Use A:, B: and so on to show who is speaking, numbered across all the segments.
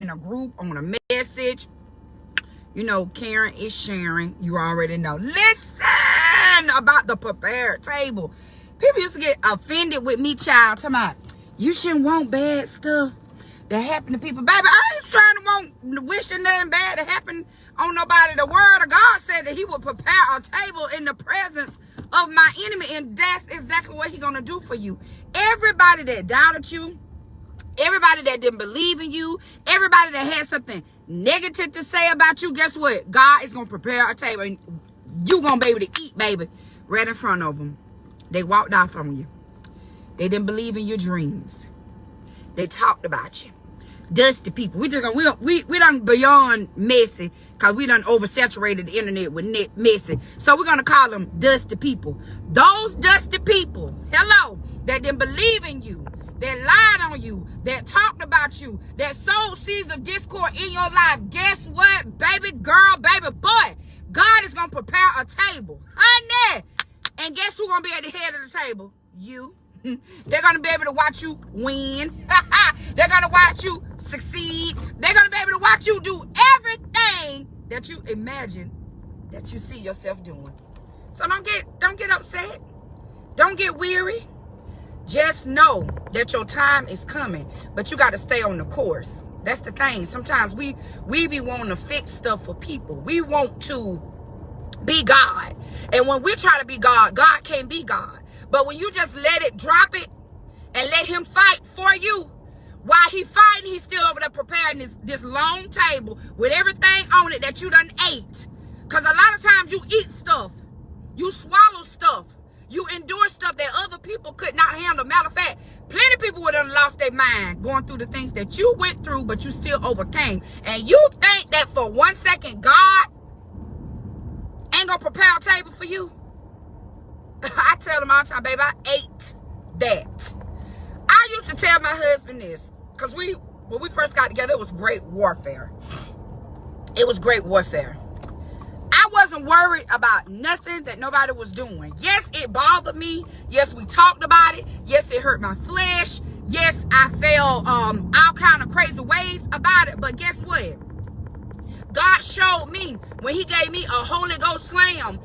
A: in a group, on a message. You know, Karen is sharing. You already know. Listen about the prepared table. People used to get offended with me, child. Talking about, you shouldn't want bad stuff that happen to people. Baby, I ain't trying to wishing nothing bad to happen on nobody. The word of God said that he would prepare a table in the presence of my enemy. And that's exactly what he's going to do for you. Everybody that doubted you, everybody that didn't believe in you, everybody that had something negative to say about you, guess what? God is going to prepare a table. And you're going to be able to eat, baby, right in front of them. They walked off on you. They didn't believe in your dreams. They talked about you. Dusty people. We done beyond messy, because we done oversaturated the internet with messy. So we're going to call them dusty people. Those dusty people, hello, that didn't believe in you, that lied on you, that talked about you, that sowed seeds of discord in your life. Guess what, baby girl, baby boy? God is going to prepare a table. Honey. And guess who's going to be at the head of the table? You. They're going to be able to watch you win. They're going to watch you succeed. They're going to be able to watch you do everything that you imagine that you see yourself doing. So don't get upset. Don't get weary. Just know that your time is coming, but you got to stay on the course. That's the thing. Sometimes we be wanting to fix stuff for people. We want to be God. And when we try to be God, God can't be God. But when you just let it, drop it, and let him fight for you, while he fighting, he's still over there preparing this long table with everything on it that you done ate. Because a lot of times you eat stuff. You swallow stuff. You endure stuff that other people could not handle. Matter of fact, plenty of people would have lost their mind going through the things that you went through, but you still overcame. And you think that for 1 second, God ain't going to prepare a table for you? I tell them all the time, baby, I ate that. I used to tell my husband this, because when we first got together, it was great warfare. It was great warfare. I wasn't worried about nothing that nobody was doing. Yes, it bothered me. Yes, we talked about it. Yes, it hurt my flesh. Yes, I felt all kind of crazy ways about it. But guess what? God showed me when he gave me a Holy Ghost slam,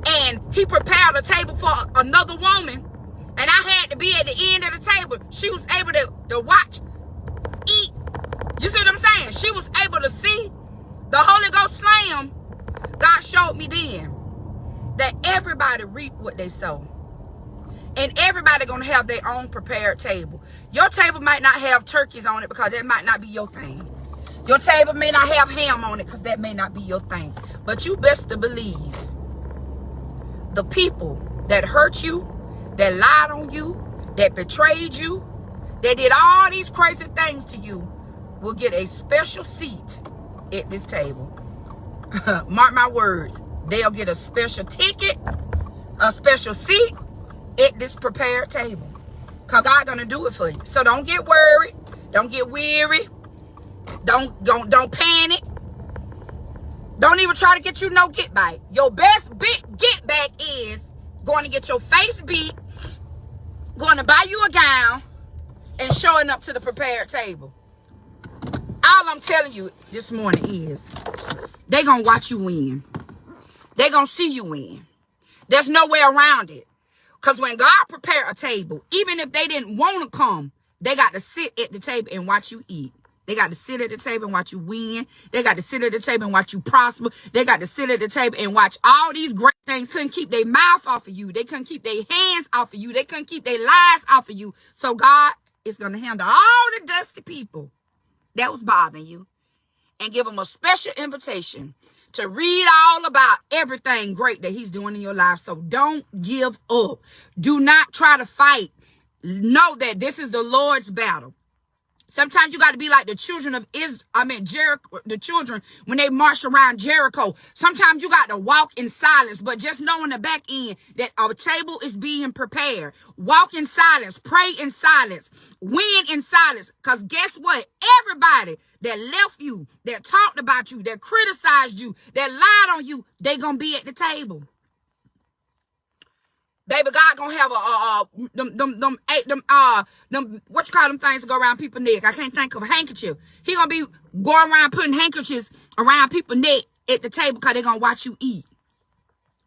A: and he prepared a table for another woman, and I had to be at the end of the table. She was able to watch, eat. You see what I'm saying? She was able to see the Holy Ghost slam. God showed me then that everybody reap what they sow. And everybody gonna have their own prepared table. Your table might not have turkeys on it, because that might not be your thing. Your table may not have ham on it, because that may not be your thing. But you best to believe the people that hurt you, that lied on you, that betrayed you, that did all these crazy things to you, will get a special seat at this table. Mark my words. They'll get a special ticket, a special seat at this prepared table. Because God gonna do it for you. So don't get worried. Don't get weary. Don't panic. Don't even try to get you no get back. Your best get back is going to get your face beat, going to buy you a gown, and showing up to the prepared table. All I'm telling you this morning is they going to watch you win. They going to see you win. There's no way around it. Because when God prepared a table, even if they didn't want to come, they got to sit at the table and watch you eat. They got to sit at the table and watch you win. They got to sit at the table and watch you prosper. They got to sit at the table and watch all these great things. Couldn't keep their mouth off of you. They couldn't keep their hands off of you. They couldn't keep their lies off of you. So God is going to handle all the dusty people that was bothering you and give them a special invitation to read all about everything great that he's doing in your life. So don't give up. Do not try to fight. Know that this is the Lord's battle. Sometimes you got to be like the children of Jericho, the children when they marched around Jericho. Sometimes you got to walk in silence, but just know in the back end that our table is being prepared. Walk in silence, pray in silence, win in silence. Because guess what? Everybody that left you, that talked about you, that criticized you, that lied on you, they going to be at the table. Baby, God gonna have what you call them things to go around people's neck? I can't think of a handkerchief. He gonna be going around putting handkerchiefs around people's neck at the table because they're gonna watch you eat.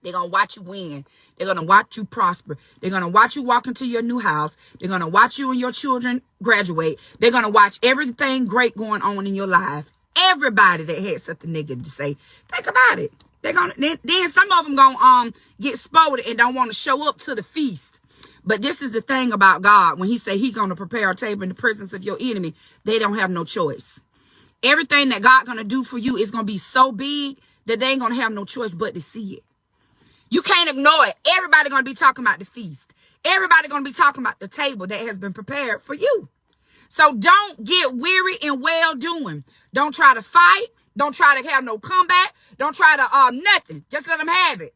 A: They're gonna watch you win. They're gonna watch you prosper. They're gonna watch you walk into your new house. They're gonna watch you and your children graduate. They're gonna watch everything great going on in your life. Everybody that had something negative to say, think about it. They're gonna then some of them gonna get spoiled and don't want to show up to the feast. But this is the thing about God. When he say he gonna prepare a table in the presence of your enemy, they don't have no choice. Everything that God gonna do for you is gonna be so big that they ain't gonna have no choice but to see it. You can't ignore it. Everybody gonna be talking about the feast. Everybody gonna be talking about the table that has been prepared for you. So don't get weary in well doing. Don't try to fight. Don't try to have no comeback. Don't try to nothing. Just let them have it.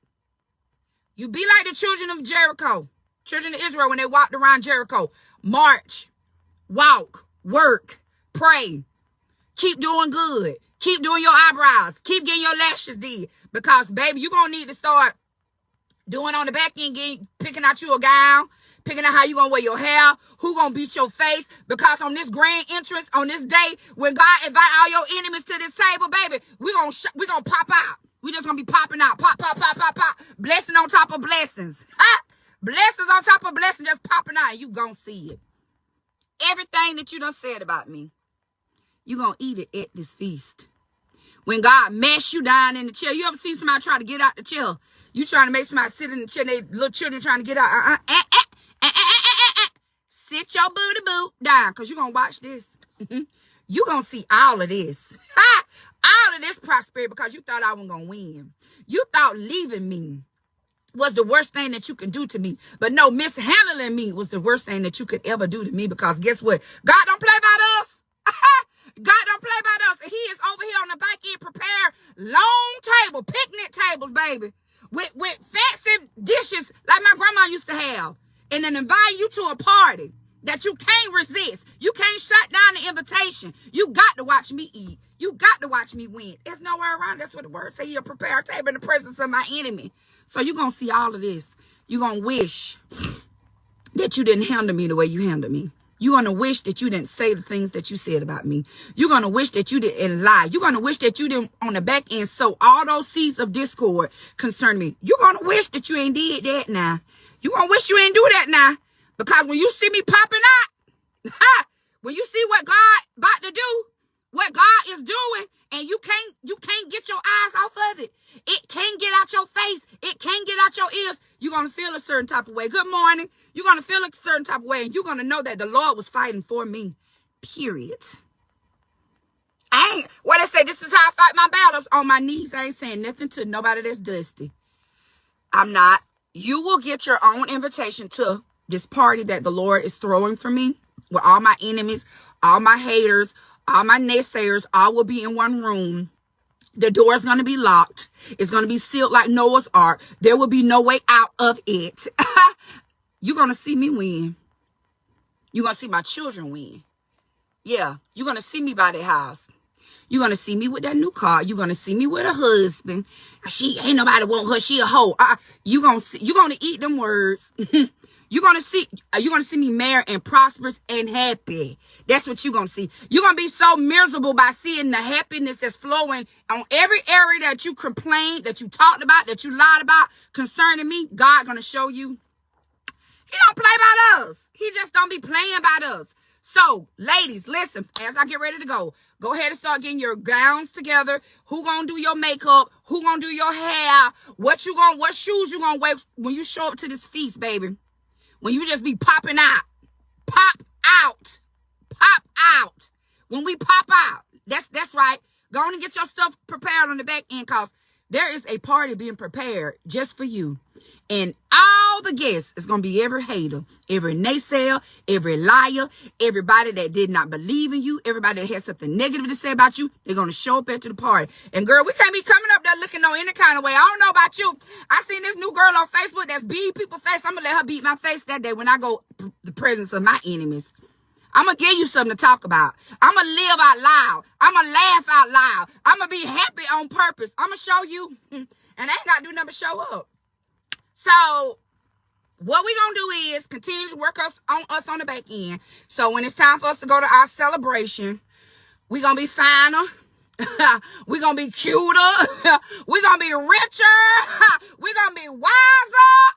A: You be like the children of Jericho, children of Israel, when they walked around Jericho. March, walk, work, pray. Keep doing good. Keep doing your eyebrows. Keep getting your lashes did. Because, baby, you're going to need to start doing on the back end, picking out you a gown, picking out how you going to wear your hair, who going to beat your face. Because on this grand entrance, on this day, when God invite all your enemies to this table, baby, we gonna pop out. We just going to be popping out. Pop, pop, pop, pop, pop. Blessing on top of blessings. Blessings on top of blessings just popping out, and you going to see it. Everything that you done said about me, you going to eat it at this feast. When God mash you down in the chair. You ever seen somebody try to get out the chair? You trying to make somebody sit in the chair, they little children trying to get out. Sit your booty boot down, because you're going to watch this. You're going to see all of this. All of this prosperity, because you thought I wasn't going to win. You thought leaving me was the worst thing that you can do to me. But no, mishandling me was the worst thing that you could ever do to me, because guess what? God don't play about us. God don't play about us. And he is over here on the back end prepare long table, picnic tables, baby. With fancy dishes like my grandma used to have. And then invite you to a party that you can't resist. You can't shut down the invitation. You got to watch me eat. You got to watch me win. There's nowhere around. That's what the word say. He'll prepare a table in the presence of my enemy. So you're going to see all of this. You're going to wish that you didn't handle me the way you handled me. You're going to wish that you didn't say the things that you said about me. You're going to wish that you didn't lie. You're going to wish that you didn't, on the back end, sow all those seeds of discord concerning me. You're going to wish that you ain't did that now. You're going to wish you ain't do that now. Because when you see me popping out, when you see what God about to do, what God is doing, and you can't get your eyes off of it. It can't get out your face. It can't get out your ears. You're going to feel a certain type of way. Good morning. You're going to feel a certain type of way, and you're going to know that the Lord was fighting for me. Period. What I say, this is how I fight my battles, on my knees. I ain't saying nothing to nobody that's dusty. I'm not. You will get your own invitation to this party that the Lord is throwing for me, where all my enemies, all my haters, all my naysayers, all will be in one room. The door is going to be locked. It's going to be sealed like Noah's Ark. There will be no way out of it. You're going to see me win. You're going to see my children win. Yeah, you're going to see me by their house. You're going to see me with that new car. You're going to see me with a husband. She ain't nobody want her. She a hoe. You're going to eat them words. You're going to see me married and prosperous and happy. That's what you're going to see. You're going to be so miserable by seeing the happiness that's flowing on every area that you complained, that you talked about, that you lied about concerning me. God going to show you. He don't play about us. He just don't be playing about us. So, ladies, listen, as I get ready to go ahead and start getting your gowns together. Who gonna do your makeup? Who gonna do your hair? What shoes you gonna wear when you show up to this feast, baby? When you just be popping out. Pop out. Pop out. When we pop out. That's right. Go on and get your stuff prepared on the back end, cause there is a party being prepared just for you. And all the guests is going to be every hater, every naysayer, every liar, everybody that did not believe in you, everybody that has something negative to say about you. They're going to show up at the party. And girl, we can't be coming up there looking no any kind of way. I don't know about you. I seen this new girl on Facebook that's beating people's face. I'm going to let her beat my face that day when I go the presence of my enemies. I'm going to give you something to talk about. I'm going to live out loud. I'm going to laugh out loud. I'm going to be happy on purpose. I'm going to show you. And I ain't got to do nothing but show up. So, what we gonna do is continue to work on the back end. So when it's time for us to go to our celebration, we gonna be finer. We gonna be cuter. We gonna be richer. We gonna be wiser.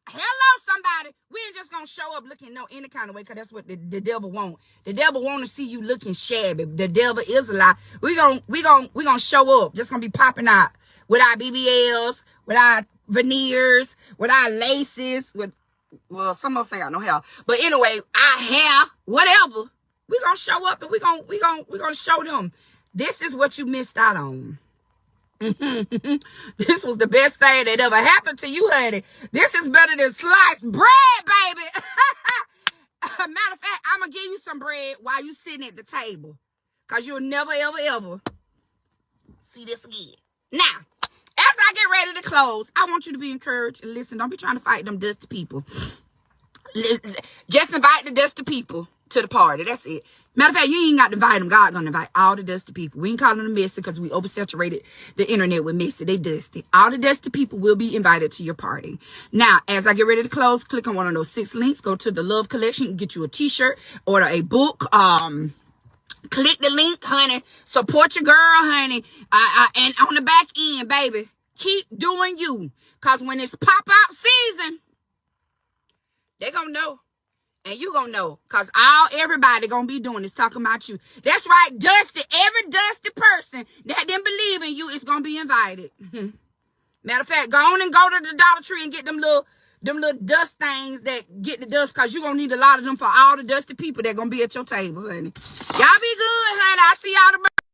A: Hello, somebody. We ain't just gonna show up looking no any kind of way, because that's what the devil want. The devil want to see you looking shabby. The devil is a lie. We gonna show up. Just gonna be popping out with our BBLs, with our veneers, with our laces, with, well, some of us ain't got no hair, but anyway, our hair, whatever. We gonna show up and we gonna show them. This is what you missed out on. This was the best thing that ever happened to you, honey. This is better than sliced bread, baby. Matter of fact, I'm going to give you some bread while you sitting at the table, because you'll never, ever, ever see this again. Now, as I get ready to close, I want you to be encouraged and listen. Don't be trying to fight them dusty people. Just invite the dusty people to the party. That's it. Matter of fact, you ain't got to invite them. God gonna invite all the dusty people. We ain't calling them messy because we oversaturated the internet with messy. They dusty. All the dusty people will be invited to your party. Now, as I get ready to close, click on one of those 6 links. Go to the Love Collection. Get you a t-shirt. Order a book. Click the link, honey. Support your girl, honey. And on the back end, baby, keep doing you. Because when it's pop-out season, they gonna know. And you gonna know, because everybody gonna be doing is talking about you. That's right, dusty. Every dusty person that didn't believe in you is gonna be invited. Matter of fact, go on and go to the Dollar Tree and get them little dust things that get the dust, because you're gonna need a lot of them for all the dusty people that gonna be at your table, honey. Y'all be good, honey. I'll see y'all tomorrow.